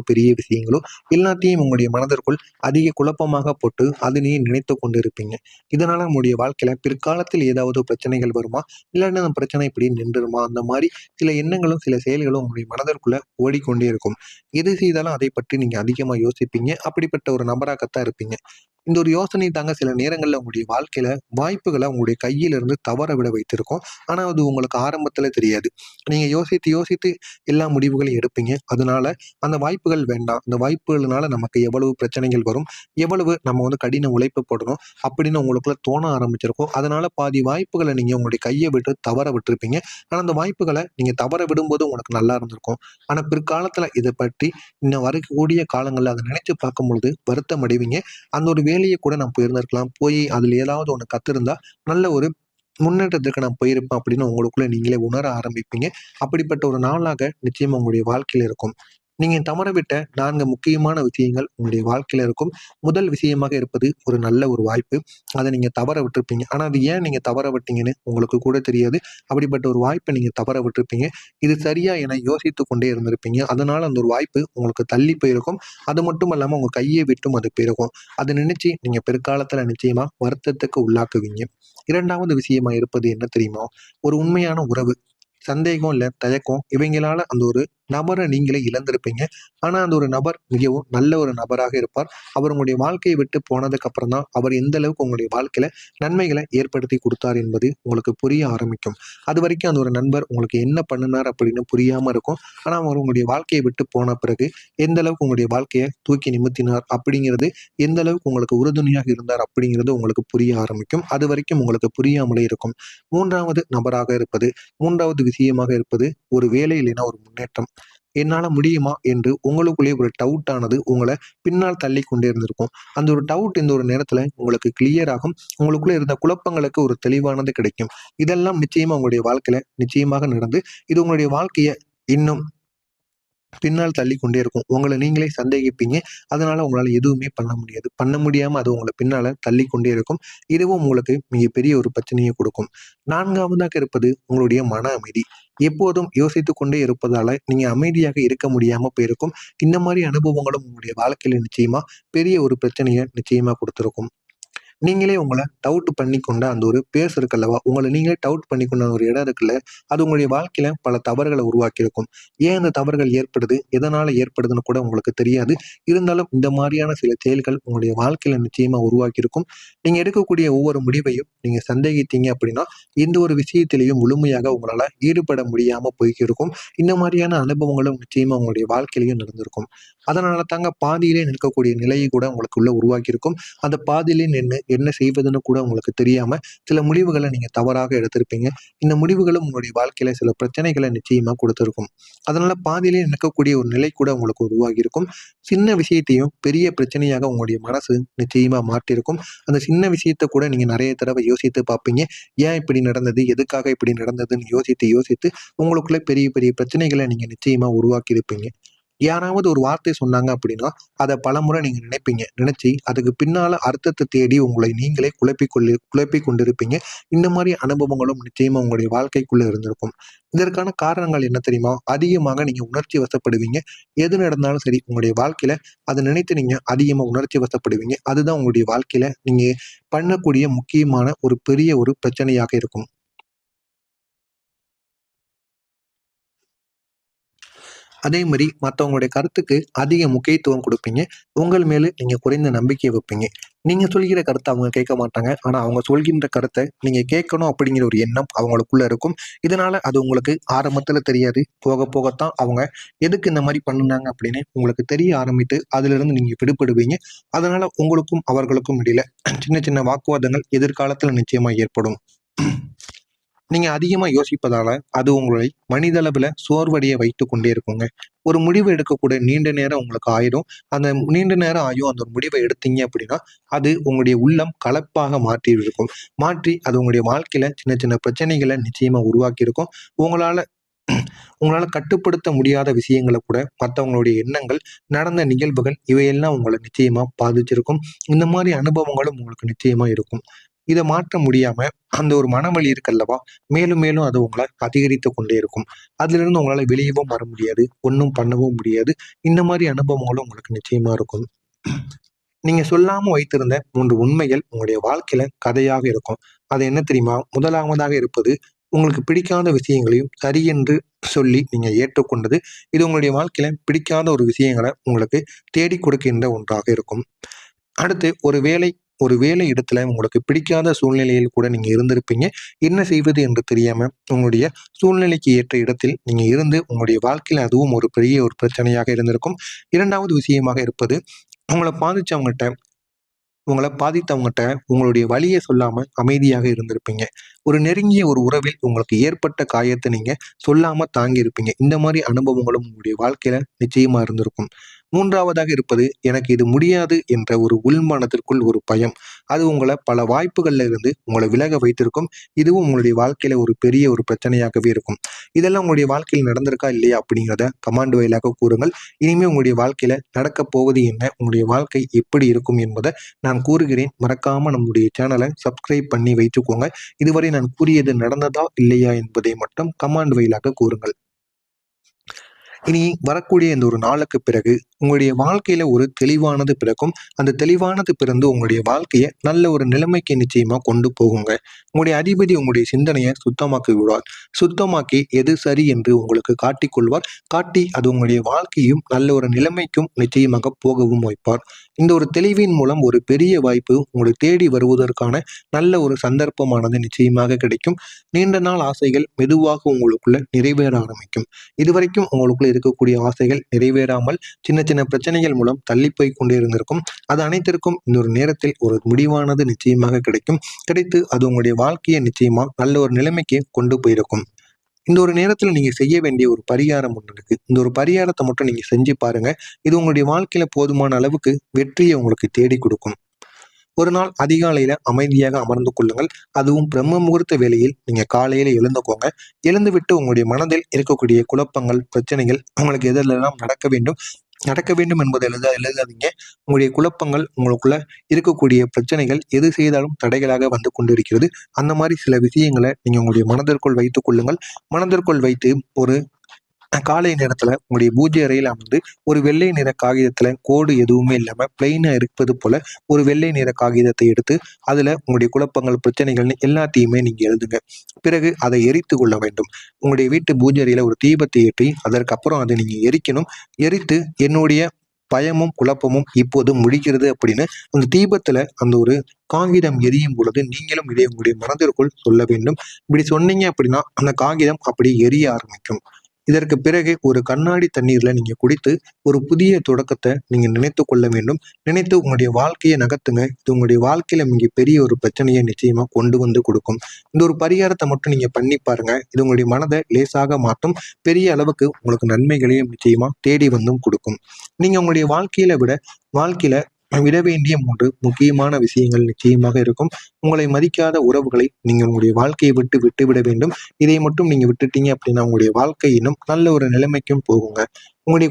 பெரிய விஷயங்களோ எல்லாத்தையும் உங்களுடைய மனதிற்குள் அதிக குழப்பமாக போட்டு அதனையே நினைத்து கொண்டு இருப்பீங்க. இதனால நம்முடைய வாழ்க்கையில பிற்காலத்தில் ஏதாவது பிரச்சனைகள் வருமா? இல்லாட்டி அந்த பிரச்சனை இப்படி நின்றுருமா? அந்த மாதிரி சில எண்ணங்களும் சில செயல்களும் உங்களுடைய மனதிற்குள்ள ஓடிக்கொண்டே இருக்கும். எது செய்தாலும் அதை பற்றி நீங்க அதிகமா யோசிப்பீங்க. அப்படிப்பட்ட ஒரு நபராகத்தான் இருப்பீங்க. இந்த ஒரு யோசனை தாங்க சில நேரங்கள்ல உங்களுடைய வாழ்க்கையில வாய்ப்புகள உங்களுடைய கையில இருந்து தவற விட வைத்திருக்கும். ஆனா அது உங்களுக்கு ஆரம்பத்துல தெரியாது. நீங்க யோசித்து யோசித்து எல்லா முடிவுகளையும் எடுப்பீங்க. அதனால அந்த வாய்ப்புகள் வேண்டாம். அந்த வாய்ப்புகள்னால நமக்கு எவ்வளவு பிரச்சனைகள் வரும், எவ்வளவு நம்ம கடின உழைப்பு போடணும் அப்படின்னு உங்களுக்குள்ள தோண ஆரம்பிச்சிருக்கும். அதனால பாதி வாய்ப்புகள நீங்க உங்களுடைய கைய விட்டு தவற விட்டுருப்பீங்க. ஆனா அந்த வாய்ப்புகள நீங்க தவற விடும்போது உங்களுக்கு நல்லா இருந்திருக்கும். ஆனா பிற்காலத்துல இத பற்றி இன்னும் வரக்கூடிய காலங்கள்ல அத நினைச்சு பார்க்கும்பொழுது வருத்தம் அடைவீங்க. அந்த ஒரு வேலைய கூட நான் போயிருந்திருக்கலாம். போய் அதுல ஏதாவது ஒண்ணு கத்திருந்தா, நல்ல ஒரு முன்னேற்றத்திற்கு நான் போயிருப்பேன் அப்படின்னு உங்களுக்குள்ள நீங்களே உணர ஆரம்பிப்பீங்க. அப்படிப்பட்ட ஒரு நாளாக நிச்சயமா உங்களுடைய வாழ்க்கையில இருக்கும். நீங்க தவறவிட்ட 4 முக்கியமான விஷயங்கள் உங்களுடைய வாழ்க்கையில இருக்கும். முதல் விஷயமாக இருப்பது ஒரு நல்ல ஒரு வாய்ப்பு. அத நீங்க தவற விட்டுருப்பீங்க. ஆனா அது ஏன் நீங்க தவற விட்டீங்கன்னு உங்களுக்கு கூட தெரியாது. அப்படிப்பட்ட ஒரு வாய்ப்ப நீங்க தவற விட்டுருப்பீங்க. இது சரியா என யோசித்துக் கொண்டே இருந்திருப்பீங்க. அதனால அந்த ஒரு வாய்ப்பு உங்களுக்கு தள்ளி போயிருக்கும். அது மட்டும் இல்லாம உங்க கைய விட்டும் அது போயிருக்கும். அத நினைச்சு நீங்க பிற்காலத்துல நிச்சயமா வருத்தத்துக்கு உள்ளாக்குவீங்க. 2வது விஷயமா இருப்பது என்ன தெரியுமா? ஒரு உண்மையான உறவு. சந்தேகம் இல்ல, தயக்கம் இவைங்களால அந்த ஒரு நபர நீங்களே இழந்திருப்பீங்க. ஆனா அந்த ஒரு நபர் மிகவும் நல்ல ஒரு நபராக இருப்பார். அவர் உங்களுடைய வாழ்க்கைய விட்டு போனதுக்கு அப்புறம் தான், அவர் எந்த அளவுக்கு உங்களுடைய வாழ்க்கையில நன்மைகள ஏற்படுத்தி குடுத்தார் என்பது உங்களுக்கு புரிய ஆரம்பிக்கும். அதுவரைக்கும் அந்த ஒரு நண்பர் உங்களுக்கு என்ன பண்ணுனார் அப்படின்னு புரியாம இருக்கும். ஆனா அவர் உங்களுடைய வாழ்க்கைய விட்டு போன பிறகு, எந்த அளவுக்கு உங்களுடைய வாழ்க்கைய தூக்கி நிமித்தினார் அப்படிங்கிறது, எந்த அளவுக்கு உங்களுக்கு உறுதுணையாக இருந்தார் அப்படிங்கிறது உங்களுக்கு புரிய ஆரம்பிக்கும். அதுவரைக்கும் உங்களுக்கு புரியாமலே இருக்கும். 3வது நபராக இருப்பது 3வது விஷயமாக இருப்பது ஒரு வேலை இல்லைன்னா ஒரு முன்னேற்றம். என்னால முடியுமா என்று உங்களுக்குள்ளே ஒரு டவுட் ஆனது உங்கள பின்னால் தள்ளிக் கொண்டே இருந்திருக்கும். அந்த ஒரு டவுட் இந்த ஒரு நேரத்துல உங்களுக்கு கிளியர் ஆகும். உங்களுக்குள்ள இருந்த குழப்பங்களுக்கு ஒரு தெளிவானது கிடைக்கும். இதெல்லாம் நிச்சயமா உங்களுடைய வாழ்க்கையில நிச்சயமாக நடந்து, இது உங்களுடைய வாழ்க்கைய இன்னும் பின்னால் தள்ளிக்கொண்டே இருக்கும். உங்கள நீங்களே சந்தேகிப்பீங்க. அதனால உங்களால எதுவுமே பண்ண முடியாது. பண்ண முடியாம அது உங்கள பின்னால தள்ளிக்கொண்டே இருக்கும். இதுவும் உங்களுக்கு மிகப்பெரிய ஒரு பிரச்சனைய குடுக்கும். 4வதாக இருப்பது உங்களுடைய மன அமைதி. எப்போதும் யோசித்துக் கொண்டே இருப்பதால நீங்க அமைதியாக இருக்க முடியாம போயிருக்கும். இந்த மாரி அனுபவங்களும் உங்களுடைய வாழ்க்கையில நிச்சயமா பெரிய ஒரு பிரச்சனைய நிச்சயமா குடுத்திருக்கும். நீங்களே உங்கள டவுட் பண்ணிக்கொண்ட அந்த ஒரு பேஸ் இருக்கு அல்லவா? உங்கள நீங்களே டவுட் பண்ணிக்கொண்ட ஒரு இடம் இருக்குல்ல, அது உங்களுடைய வாழ்க்கையில பல தவறுகள உருவாக்கியிருக்கும். ஏன் அந்த தவறுகள் ஏற்படுது? எதனால ஏற்படுதுன்னு கூட உங்களுக்கு தெரியாது. இருந்தாலும் இந்த மாரியான சில செயல்கள் உங்களுடைய வாழ்க்கையில நிச்சயமா உருவாக்கியிருக்கும். நீங்க எடுக்கக்கூடிய ஒவ்வொரு முடிவையும் நீங்க சந்தேகித்தீங்க அப்படின்னா, எந்த ஒரு விஷயத்திலேயும் முழுமையாக உங்களால ஈடுபட முடியாம போய்க்கிருக்கும். இந்த மாரியான அனுபவங்களும் நிச்சயமா உங்களுடைய வாழ்க்கையிலயும் நடந்திருக்கும். அதனால தாங்க பாதியிலே நிற்கக்கூடிய நிலையை கூட உங்களுக்குள்ள உருவாக்கியிருக்கும். அந்த பாதியிலே நின்னு என்ன செய்வதுன்னு கூட உங்களுக்கு தெரியாம சில முடிவுகள நீங்க தவறாக எடுத்திருப்பீங்க. இந்த முடிவுகளும் உங்களுடைய வாழ்க்கையில சில பிரச்சனைகள நிச்சயமா குடுத்திருக்கும். அதனால பாதியிலே நிற்கக்கூடிய ஒரு நிலை கூட உங்களுக்கு உருவாகியிருக்கும். சின்ன விஷயத்தையும் பெரிய பிரச்சனையாக உங்களுடைய மனசு நிச்சயமா மாற்றியிருக்கும். அந்த சின்ன விஷயத்த கூட நீங்க நெறைய தடவ யோசித்து பார்ப்பீங்க. ஏன் இப்படி நடந்தது? எதுக்காக இப்படி நடந்ததுன்னு யோசித்து யோசித்து உங்களுக்குள்ள பெரிய பெரிய பிரச்சனைகள நீங்க நிச்சயமா உருவாக்கியிருப்பீங்க. யாராவது ஒரு வார்த்தை சொன்னாங்க அப்படின்னா, அத பலமுறை நீங்க நினைப்பீங்க. நினைச்சு அதுக்கு பின்னால அர்த்தத்த தேடி உங்களை நீங்களே குழப்பிக் கொண்டிருப்பீங்க. இந்த மாரி அனுபவங்களும் நிச்சயமா உங்களுடைய வாழ்க்கைக்குள்ள இருந்திருக்கும். இதற்கான காரணங்கள் என்ன தெரியுமா? அதிகமாக நீங்க உணர்ச்சி வசப்படுவீங்க. எது நடந்தாலும் சரி, உங்களுடைய வாழ்க்கையில அத நினைத்து நீங்க அதிகமா உணர்ச்சி வசப்படுவீங்க. அதுதான் உங்களுடைய வாழ்க்கையில நீங்க பண்ணக்கூடிய முக்கியமான ஒரு பெரிய ஒரு பிரச்சனையாக இருக்கும். அதே மாரி மத்தவங்களுடைய கருத்துக்கு அதிக முக்கியத்துவம் குடுப்பீங்க. உங்கள் மேல நீங்க குறைந்த நம்பிக்கை வைப்பீங்க. நீங்க சொல்கிற கருத்த அவங்க கேட்க மாட்டாங்க. ஆனா அவங்க சொல்கின்ற கருத்த நீங்க கேட்கணும் அப்படிங்கிற ஒரு எண்ணம் அவங்களுக்குள்ள இருக்கும். இதனால அது உங்களுக்கு ஆரம்பத்துல தெரியாது. போக போகத்தான் அவங்க எதுக்கு இந்த மாரி பண்ணுனாங்க அப்படின்னு உங்களுக்கு தெரிய ஆரம்பித்து, அதிலிருந்து நீங்க விடுபடுவீங்க. அதனால உங்களுக்கும் அவர்களுக்கும் இடையில சின்ன சின்ன வாக்குவாதங்கள் எதிர்காலத்துல நிச்சயமா ஏற்படும். நீங்க அதிகமா யோசிப்பதால, அது உங்களை மனிதளவுல சோர்வடைய வைத்துக் கொண்டே இருக்குங்க. ஒரு முடிவு எடுக்கக்கூட நீண்ட நேரம் உங்களுக்கு ஆயிரும். அந்த நீண்ட நேரம் ஆயும் அந்த முடிவ எடுத்தீங்க அப்படின்னா, அது உங்களுடைய உள்ளம் கலப்பாக மாற்றி இருக்கும். மாற்றி அது உங்களுடைய வாழ்க்கையில சின்ன சின்ன பிரச்சனைகள நிச்சயமா உருவாக்கியிருக்கும். உங்களால உங்களால கட்டுப்படுத்த முடியாத விஷயங்கள கூட மத்தவங்களுடைய எண்ணங்கள், நடந்த நிகழ்வுகள் இவையெல்லாம் உங்கள நிச்சயமா பாதிச்சிருக்கும். இந்த மாரி அனுபவங்களும் உங்களுக்கு நிச்சயமா இருக்கும். இதை மாற்ற முடியாம அந்த ஒரு மனவலி இருக்கல்லவா, மேலும் மேலும் அது உங்களை அதிகரித்து கொண்டே இருக்கும். அதிலிருந்து உங்களால வெளியவும் வர முடியாது, ஒன்றும் பண்ணவும் முடியாது. இந்த மாதிரி அனுபவங்களும் உங்களுக்கு நிச்சயமா இருக்கும். நீங்க சொல்லாம வைத்திருந்த 3 உண்மைகள் உங்களுடைய வாழ்க்கையில கதையாக இருக்கும். அது என்ன தெரியுமா? முதலாவதாக இருப்பது, உங்களுக்கு பிடிக்காத விஷயங்களையும் சரி என்று சொல்லி நீங்க ஏற்றுக்கொண்டது. இது உங்களுடைய வாழ்க்கையில பிடிக்காத ஒரு விஷயங்கள உங்களுக்கு தேடிக் கொடுக்கின்ற ஒன்றாக இருக்கும். அடுத்து ஒரு வேலை இடத்துல உங்களுக்கு பிடிக்காத சூழ்நிலையில் கூட நீங்க இருந்திருப்பீங்க. என்ன செய்வது என்று தெரியாம உங்களுடைய சூழ்நிலைக்கு ஏற்ற இடத்தில் நீங்க இருந்து உங்களுடைய வாழ்க்கையில அதுவும் ஒரு பெரிய ஒரு பிரச்சனையாக இருந்திருக்கும். 2வது விஷயமாக இருப்பது, உங்கள பாதிச்சவங்கட்ட உங்கள பாதித்தவங்கட்ட உங்களுடைய வலிய சொல்லாம அமைதியாக இருந்திருப்பீங்க. ஒரு நெருங்கிய ஒரு உறவில் உங்களுக்கு ஏற்பட்ட காயத்த நீங்க சொல்லாம தாங்கியிருப்பீங்க. இந்த மாரி அனுபவங்களும் உங்களுடைய வாழ்க்கையில நிச்சயமா இருந்திருக்கும். 3வதாக இருப்பது, எனக்கு இது முடியாது என்ற ஒரு உள்மனதிற்குள் ஒரு பயம். அது உங்கள பல வாய்ப்புகள்ல இருந்து உங்கள விலக வைத்திருக்கும். இதுவும் உங்களுடைய வாழ்க்கையில ஒரு பெரிய ஒரு பிரச்சனையாகவே இருக்கும். இதெல்லாம் உங்களுடைய வாழ்க்கையில் நடந்திருக்கா இல்லையா அப்படிங்கிறத கமெண்ட் வாயிலாக கூறுங்கள். இனிமே உங்களுடைய வாழ்க்கையில நடக்கப் போவது என்ன? உங்களுடைய வாழ்க்கை எப்படி இருக்கும் என்பத நான் கூறுகிறேன். மறக்காம நம்முடைய சேனலை சப்ஸ்கிரைப் பண்ணி வைத்துக்கோங்க. இதுவரை நான் கூறியது நடந்ததா இல்லையா என்பதை மட்டும் கமெண்ட் வாயிலாக கூறுங்கள். இனி வரக்கூடிய இந்த ஒரு நாளுக்கு பிறகு உங்களுடைய வாழ்க்கையில ஒரு தெளிவானது பிறக்கும். அந்த தெளிவானது பிறந்து உங்களுடைய வாழ்க்கைய நல்ல ஒரு நிலைமைக்கு நிச்சயமா கொண்டு போகுங்க. உங்களுடைய அதிபதி உங்களுடைய சிந்தனையை சுத்தமாக்கி விடுவார். சுத்தமாக்கி எது சரி என்று உங்களுக்கு காட்டிக் கொள்வார். காட்டி அது உங்களுடைய வாழ்க்கையும் நல்ல ஒரு நிலைமைக்கும் நிச்சயமாக போகவும் வைப்பார். இந்த ஒரு தெளிவின் மூலம் ஒரு பெரிய வாய்ப்பு உங்களை தேடி வருவதற்கான நல்ல ஒரு சந்தர்ப்பமானது நிச்சயமாக கிடைக்கும். நீண்ட நாள் ஆசைகள் மெதுவாக உங்களுக்குள்ள நிறைவேற ஆரம்பிக்கும். இதுவரைக்கும் உங்களுக்குள்ள இருக்கக்கூடிய ஆசைகள் நிறைவேறாமல் சின்ன சின்ன பிரச்சனைகள் மூலம் தள்ளி போய் கொண்டே இருந்திருக்கும். அது அனைத்திற்கும் இந்த ஒரு நேரத்தில் ஒரு முடிவானது நிச்சயமாக கிடைக்கும். கிடைத்து அது உங்களுடைய வாழ்க்கையை நிச்சயமா நல்ல ஒரு நிலைமைக்கு கொண்டு போயிருக்கும். இந்த ஒரு நேரத்துல நீங்க செய்ய வேண்டிய ஒரு பரிகாரம் ஒண்ணு இருக்கு. இந்த ஒரு பரிகாரத்தை மட்டும் நீங்க செஞ்சு பாருங்க. இது உங்களுடைய வாழ்க்கையில போதுமான அளவுக்கு வெற்றியை உங்களுக்கு தேடி கொடுக்கும். ஒரு நாள் அதிகாலையில அமைதியாக அமர்ந்து கொள்ளுங்கள். அதுவும் பிரம்ம முகூர்த்த வேளையில் நீங்க காலையில எழுந்துக்கோங்க. எழுந்துவிட்டு உங்களுடைய மனதில் இருக்கக்கூடிய குழப்பங்கள், பிரச்சனைகள் உங்களுக்கு எதெல்லாம் நடக்க வேண்டும் என்பதை எழுதாதீங்க. உங்களுடைய குழப்பங்கள், உங்களுக்குள்ள இருக்கக்கூடிய பிரச்சனைகள் எது செய்தாலும் தடைகளாக வந்து கொண்டிருக்கிறது. அந்த மாதிரி சில விஷயங்களை நீங்க உங்களுடைய மனதிற்குள் வைத்துக் கொள்ளுங்கள். மனதிற்குள் வைத்து ஒரு காலை நேரத்துல உங்களுடைய பூஜை அறையில் அமர்ந்து ஒரு வெள்ளை நிற காகிதத்துல கோடு எதுவுமே இல்லாம பிளைனா இருப்பது போல ஒரு வெள்ளை நிற காகிதத்தை எடுத்து அதுல உங்களுடைய குழப்பங்கள், பிரச்சனைகள்னு எல்லாத்தையுமே நீங்க எழுதுங்க. பிறகு அதை எரித்து கொள்ள வேண்டும். உங்களுடைய வீட்டு பூஜை அறையில ஒரு தீபத்தை ஏற்றி அதற்கப்புறம் அதை நீங்க எரிக்கணும். எரித்து என்னுடைய பயமும் குழப்பமும் இப்போது முடிக்கிறது அப்படின்னு அந்த தீபத்துல அந்த ஒரு காகிதம் எரியும் பொழுது நீங்களும் இதை உங்களுடைய மனதிற்குள் சொல்ல வேண்டும். இப்படி சொன்னீங்க அப்படின்னா அந்த காகிதம் அப்படி எரிய ஆரம்பிக்கும். இதற்கு பிறகு ஒரு கண்ணாடி தண்ணீர்ல நீங்க குடித்து ஒரு புதிய தொடக்கத்தை நீங்க நினைத்து கொள்ள வேண்டும். நினைத்து உங்களுடைய வாழ்க்கையை நகர்த்துங்க. இது உங்களுடைய வாழ்க்கையில மிக பெரிய ஒரு பிரச்சனையை நிச்சயமா கொண்டு வந்து கொடுக்கும். இந்த ஒரு பரிகாரத்தை மட்டும் நீங்க பண்ணி பாருங்க. இது உங்களுடைய மனதை லேசாக மாற்றும். பெரிய அளவுக்கு உங்களுக்கு நன்மைகளையும் நிச்சயமா தேடி வந்தும் கொடுக்கும். நீங்க உங்களுடைய வாழ்க்கையில விட வேண்டிய 3 முக்கியமான விஷயங்கள் நிச்சயமாக இருக்கும். உங்களை மதிக்காத உறவுகளை நீங்க உங்களுடைய வாழ்க்கையை விட்டு விட்டுவிட வேண்டும். இதை மட்டும் நீங்க விட்டுட்டீங்க அப்படின்னா உங்களுடைய வாழ்க்கை இன்னும் நல்ல ஒரு நிலைமைக்கும் போகுங்க. உங்களுடைய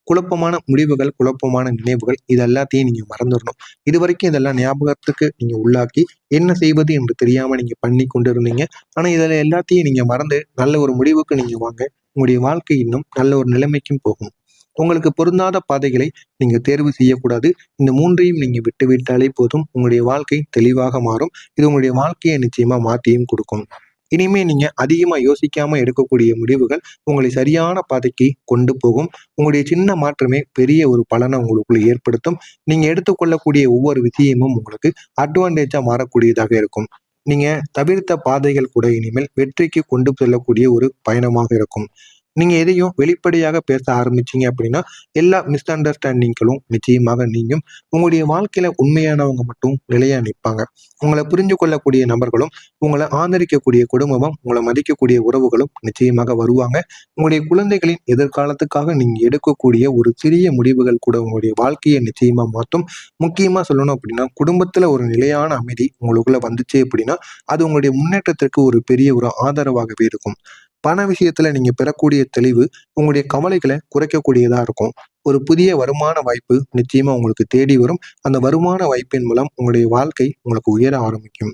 குழப்பமான முடிவுகள், குழப்பமான நினைவுகள் இது எல்லாத்தையும் நீங்க மறந்துடணும். இதுவரைக்கும் இதெல்லாம் ஞாபகத்துக்கு நீங்க உள்ளாக்கி என்ன செய்வது என்று தெரியாம நீங்க பண்ணி கொண்டு இருந்தீங்க. ஆனா இதுல எல்லாத்தையும் நீங்க மறந்து நல்ல ஒரு முடிவுக்கு நீங்க வாங்க. உங்களுடைய வாழ்க்கை இன்னும் நல்ல ஒரு நிலைமைக்கும் போகும். உங்களுக்கு பொருந்தாத பாதைகளை நீங்க தேர்வு செய்யக்கூடாது. இந்த 3ஐயும் நீங்க விட்டுவிட்டாலே போதும். உங்களுடைய வாழ்க்கை தெளிவாக மாறும். இது உங்களுடைய வாழ்க்கையை நிச்சயமா மாற்றியும் கொடுக்கும். இனிமே நீங்க அதிகமா யோசிக்காம எடுக்கக்கூடிய முடிவுகள் உங்களை சரியான பாதைக்கு கொண்டு போகும். உங்களுடைய சின்ன மாற்றமே பெரிய ஒரு பலனை உங்களுக்குள்ள ஏற்படுத்தும். நீங்க எடுத்துக்கொள்ளக்கூடிய ஒவ்வொரு விஷயமும் உங்களுக்கு அட்வான்டேஜா மாறக்கூடியதாக இருக்கும். நீங்க தவிர்த்த பாதைகள் கூட இனிமேல் வெற்றிக்கு கொண்டு செல்லக்கூடிய ஒரு பயணமாக இருக்கும். நீங்க எதையும் வெளிப்படையாக பேச ஆரம்பிச்சீங்க அப்படின்னா எல்லா மிஸ் அண்டர்ஸ்டாண்டிங்களும் நிச்சயமாக நீங்கும். உங்களுடைய வாழ்க்கையில உண்மையானவங்க மட்டும் நிலையா நிற்பாங்க. உங்களை புரிஞ்சு கொள்ளக்கூடிய நபர்களும், உங்களை ஆதரிக்கக்கூடிய குடும்பமும், உங்களை மதிக்கக்கூடிய உறவுகளும் நிச்சயமாக வருவாங்க. உங்களுடைய குழந்தைகளின் எதிர்காலத்துக்காக நீங்க எடுக்கக்கூடிய ஒரு சிறிய முடிவுகள் கூட உங்களுடைய வாழ்க்கையை நிச்சயமா மாற்றும். முக்கியமா சொல்லணும் அப்படின்னா குடும்பத்துல ஒரு நிலையான அமைதி உங்களுக்குள்ள வந்துச்சு அப்படின்னா அது உங்களுடைய முன்னேற்றத்திற்கு ஒரு பெரிய ஒரு ஆதரவாகவே இருக்கும். பண விஷயத்துல நீங்க பெறக்கூடிய தெளிவு உங்களுடைய கவலைகளை குறைக்கக்கூடியதா இருக்கும். ஒரு புதிய வருமான வாய்ப்பு நிச்சயமா உங்களுக்கு தேடி வரும். அந்த வருமான வாய்ப்பின் மூலம் உங்களுடைய வாழ்க்கை உங்களுக்கு உயர ஆரம்பிக்கும்.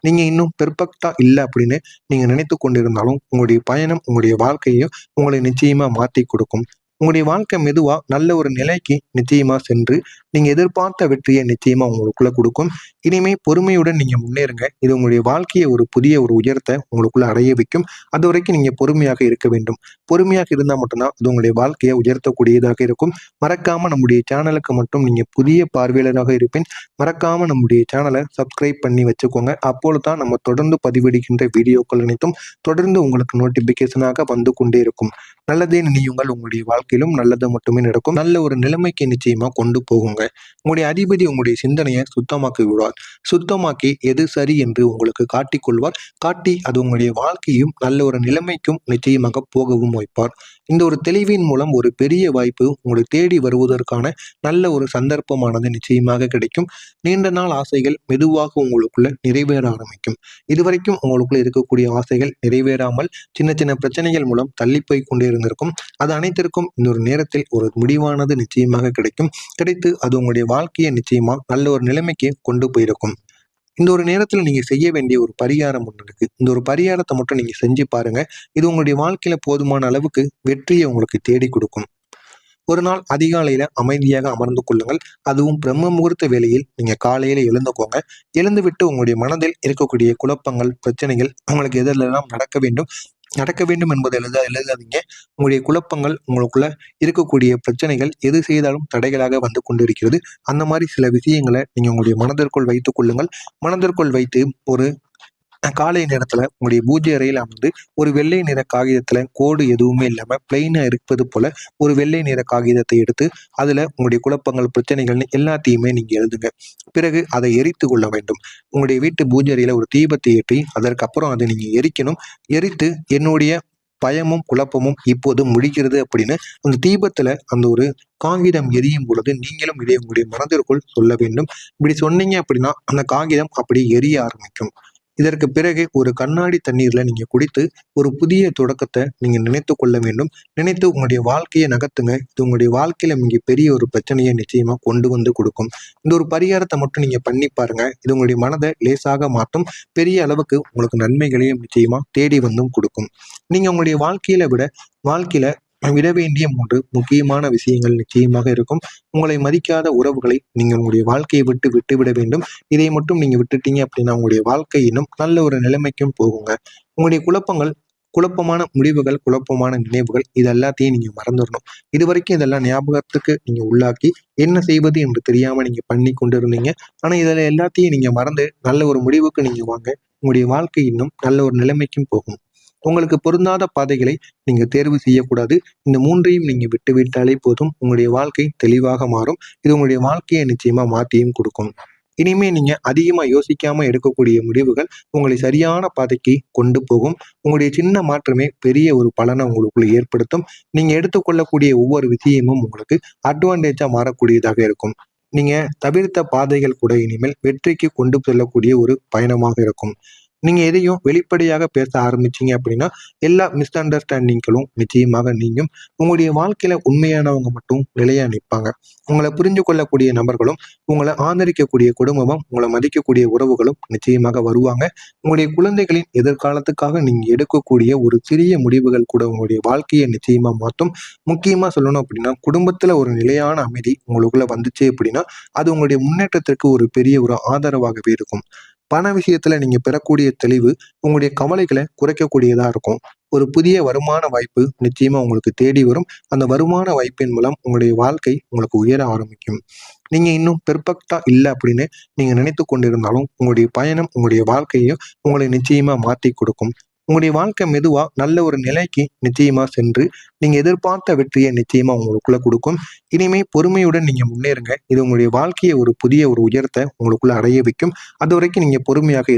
நீங்க இன்னும் பெர்ஃபெக்ட்டா இல்ல அப்படின்னு நீங்க நினைத்துக் கொண்டிருந்தாலும், உங்களுடைய பயணம் உங்களுடைய வாழ்க்கையையும் உங்களை நிச்சயமா மாத்திக் கொடுக்கும். உங்களுடைய வாழ்க்கை மெதுவா நல்ல ஒரு நிலைக்கு நிச்சயமா சென்று, நீங்க எதிர்பார்த்த வெற்றியை நிச்சயமா உங்களுக்குள்ள குடுக்கும். இனிமே பொறுமையுடன் நீங்க முன்னேறுங்க. இது உங்களுடைய வாழ்க்கைய ஒரு புதிய ஒரு உயரத்த உங்களுக்குள்ள அடைய வைக்கும். அதுவரைக்கும் நீங்க பொறுமையாக இருக்க வேண்டும். பொறுமையாக இருந்தா மட்டும் தான் அது உங்களுடைய வாழ்க்கைய உயர்த்தக்கூடியதாக இருக்கும். மறக்காம நம்முடைய சேனலுக்கு மட்டும் நீங்க புதிய பார்வையாளராக இருப்பின், மறக்காம நம்முடைய சேனல சப்ஸ்கிரைப் பண்ணி வச்சுக்கோங்க. அப்பொழுது தான் நம்ம தொடர்ந்து பதிவிடுகின்ற வீடியோக்கள் அனைத்தும் தொடர்ந்து உங்களுக்கு நோட்டிபிகேஷனாக வந்து கொண்டே இருக்கும். நல்லதே நினையுங்கள். உங்களுடைய வாழ்க்கையிலும் நல்லது மட்டுமே நடக்கும். நல்ல ஒரு நிலைமைக்கு நிச்சயமா கொண்டு போகுங்க. உங்களுடைய அதிபதி உங்களுடைய சிந்தனையை சுத்தமாக்கி விடுவார். சுத்தமாக்கி எது சரி என்று உங்களுக்கு காட்டிக் கொள்வார். காட்டி அது உங்களுடைய வாழ்க்கையும் நல்ல ஒரு நிலைமைக்கும் நிச்சயமாக போகவும் வைப்பார். இந்த ஒரு தெளிவின் மூலம் ஒரு பெரிய வாய்ப்பு உங்களை தேடி வருவதற்கான நல்ல ஒரு சந்தர்ப்பமானது நிச்சயமாக கிடைக்கும். நீண்ட நாள் ஆசைகள் மெதுவாக உங்களுக்குள்ள நிறைவேற ஆரம்பிக்கும். இதுவரைக்கும் உங்களுக்குள்ள இருக்கக்கூடிய ஆசைகள் நிறைவேறாமல் சின்ன சின்ன பிரச்சனைகள் மூலம் தள்ளி போய் கொண்டே இருந்திருக்கும். அது அனைத்திற்கும் இந்த ஒரு நேரத்தில் ஒரு முடிவானது நிச்சயமாக கிடைக்கும். கிடைத்து அது உங்களுடைய வாழ்க்கையை நிச்சயமா நல்ல ஒரு நிலைமைக்கு கொண்டு போயிருக்கும். இந்த ஒரு நேரத்துல நீங்க செய்ய வேண்டிய ஒரு பரிகாரம் ஒண்ணு இருக்கு. இந்த ஒரு பரிகாரத்தை மட்டும் நீங்க செஞ்சு பாருங்க. இது உங்களுடைய வாழ்க்கையில போதுமான அளவுக்கு வெற்றியை உங்களுக்கு தேடி கொடுக்கும். ஒரு நாள் அதிகாலையில அமைதியாக அமர்ந்து கொள்ளுங்கள். அதுவும் பிரம்ம முகூர்த்த வேளையில் நீங்க காலையில எழுந்துக்கோங்க. எழுந்துவிட்டு உங்களுடைய மனதில் இருக்கக்கூடிய குழப்பங்கள், பிரச்சனைகள் உங்களுக்கு எதெல்லாம் நடக்க வேண்டும் நடக்க வேண்டும் என்பதை எழுதாதீங்க. உங்களுடைய குழப்பங்கள், உங்களுக்குள்ள இருக்கக்கூடிய பிரச்சனைகள் எது செய்தாலும் தடைகளாக வந்து கொண்டிருக்கிறது. அந்த மாதிரி சில விஷயங்களை நீங்க உங்களுடைய மனதிற்குள் வைத்துக் கொள்ளுங்கள். மனதிற்குள் வைத்து ஒரு காலை நேரத்துல உங்களுடைய பூஜை அறையில் அமர்ந்து ஒரு வெள்ளை நிற காகிதத்துல கோடு எதுவுமே இல்லாம பிளெயினா இருப்பது போல ஒரு வெள்ளை நிற காகிதத்தை எடுத்து அதுல உங்களுடைய குழப்பங்கள், பிரச்சனைகள்னு எல்லாத்தையுமே நீங்க எழுதுங்க. பிறகு அதை எரித்து கொள்ள வேண்டும். உங்களுடைய வீட்டு பூஜை அறையில ஒரு தீபத்தை ஏற்றி அதற்கப்புறம் அதை நீங்க எரிக்கணும். எரித்து என்னுடைய பயமும் குழப்பமும் இப்போது முடிகிறது அப்படின்னு அந்த தீபத்துல அந்த ஒரு காகிதம் எரியும் பொழுது நீங்களும் இதை உங்களுடைய மனதிற்குள் சொல்ல வேண்டும். இப்படி சொன்னீங்க அப்படின்னா அந்த காகிதம் அப்படி எரிய ஆரம்பிக்கும். இதற்கு பிறகு ஒரு கண்ணாடி தண்ணீர்ல நீங்க குடித்து ஒரு புதிய தொடக்கத்தை நீங்க நினைத்து கொள்ள வேண்டும். நினைத்து உங்களுடைய வாழ்க்கையை நகர்த்துங்க. இது உங்களுடைய வாழ்க்கையில மிகப்பெரிய ஒரு பிரச்சனையை நிச்சயமா கொண்டு வந்து கொடுக்கும். இந்த ஒரு பரிகாரத்தை மட்டும் நீங்க பண்ணி பாருங்க. இது உங்களுடைய மனதை லேசாக மாற்றும். பெரிய அளவுக்கு உங்களுக்கு நன்மைகளையும் நிச்சயமா தேடி வந்தும் கொடுக்கும். நீங்க உங்களுடைய வாழ்க்கையில விட வேண்டிய 3 முக்கியமான விஷயங்கள் நிச்சயமாக இருக்கும். உங்களை மதிக்காத உறவுகளை நீங்க உங்களுடைய வாழ்க்கையை விட்டு விட்டுவிட வேண்டும். இதை மட்டும் நீங்க விட்டுட்டீங்க அப்படின்னா உங்களுடைய வாழ்க்கை இன்னும் நல்ல ஒரு நிலைமைக்கும் போகுங்க. உங்களுடைய குழப்பமான முடிவுகள், குழப்பமான நினைவுகள் இது எல்லாத்தையும் நீங்க மறந்துடணும். இதுவரைக்கும் இதெல்லாம் ஞாபகத்துக்கு நீங்க உள்ளாக்கி என்ன செய்வது என்று தெரியாம நீங்க பண்ணி கொண்டு இருந்தீங்க. ஆனா இதுல எல்லாத்தையும் நீங்க மறந்து நல்ல ஒரு முடிவுக்கு நீங்க வாங்க. உங்களுடைய வாழ்க்கை இன்னும் நல்ல ஒரு நிலைமைக்கும் போகும். உங்களுக்கு பொருந்தாத பாதைகளை நீங்க தேர்வு செய்யக்கூடாது. இந்த 3ஐயும் நீங்க விட்டுவிட்டாலே போதும். உங்களுடைய வாழ்க்கை தெளிவாக மாறும். இது உங்களுடைய வாழ்க்கையை நிச்சயமா மாத்தியும் கொடுக்கும். இனிமே நீங்க அதிகமா யோசிக்காம எடுக்கக்கூடிய முடிவுகள் உங்களை சரியான பாதைக்கு கொண்டு போகும். உங்களுடைய சின்ன மாற்றமே பெரிய ஒரு பலனை உங்களுக்குள்ள ஏற்படுத்தும். நீங்க எடுத்துக்கொள்ளக்கூடிய ஒவ்வொரு விஷயமும் உங்களுக்கு அட்வான்டேஜா மாறக்கூடியதாக இருக்கும். நீங்க தவிர்த்த பாதைகள் கூட இனிமேல் வெற்றிக்கு கொண்டு செல்லக்கூடிய ஒரு பயணமாக இருக்கும். நீங்க எதையும் வெளிப்படையாக பேச ஆரம்பிச்சீங்க அப்படின்னா, எல்லா மிஸ் அண்டர்ஸ்டாண்டிங்களும் நிச்சயமாக நீங்கும். உங்களுடைய வாழ்க்கையில உண்மையானவங்க மட்டும் நிலையா நிப்பாங்க. உங்கள புரிந்து கொள்ளக்கூடிய நபர்களும், உங்கள ஆதரிக்கக்கூடிய குடும்பமும், உங்கள மதிக்கக்கூடிய உறவுகளும் நிச்சயமாக வருவாங்க. உங்களுடைய குழந்தைகளின் எதிர்காலத்துக்காக நீங்க எடுக்கக்கூடிய ஒரு சிறிய முடிவுகள் கூட உங்களுடைய வாழ்க்கையை நிச்சயமா மாத்தும். முக்கியமா சொல்லணும் அப்படின்னா, குடும்பத்துல ஒரு நிலையான அமைதி உங்களுக்குள்ள வந்துச்சு அப்படின்னா, அது உங்களுடைய முன்னேற்றத்திற்கு ஒரு பெரிய ஒரு ஆதரவாகவே இருக்கும். பண விஷயத்துல நீங்க பெறக்கூடிய தெளிவு உங்களுடைய கவலைகளை குறைக்கக்கூடியதா இருக்கும். ஒரு புதிய வருமான வாய்ப்பு நிச்சயமா உங்களுக்கு தேடி வரும். அந்த வருமான வாய்ப்பின் மூலம் உங்களுடைய வாழ்க்கை உங்களுக்கு உயர ஆரம்பிக்கும். நீங்க இன்னும் பெர்ஃபெக்ட்டா இல்ல அப்படின்னு நீங்க நினைத்துக் கொண்டிருந்தாலும், உங்களுடைய பயணம் உங்களுடைய வாழ்க்கையையும் உங்களை நிச்சயமா மாத்திக் கொடுக்கும். உங்களுடைய வாழ்க்கை மெதுவா நல்ல ஒரு நிலைக்கு நிச்சயமா சென்று, நீங்க எதிர்பார்த்த வெற்றியை நிச்சயமா உங்களுக்குள்ள கொடுக்கும். இனிமே பொறுமையுடன் நீங்க முன்னேறுங்க. இது உங்களுடைய வாழ்க்கைய ஒரு புதிய ஒரு உயரத்த உங்களுக்குள்ள அடைய வைக்கும். அதுவரைக்கும் நீங்க பொறுமையாக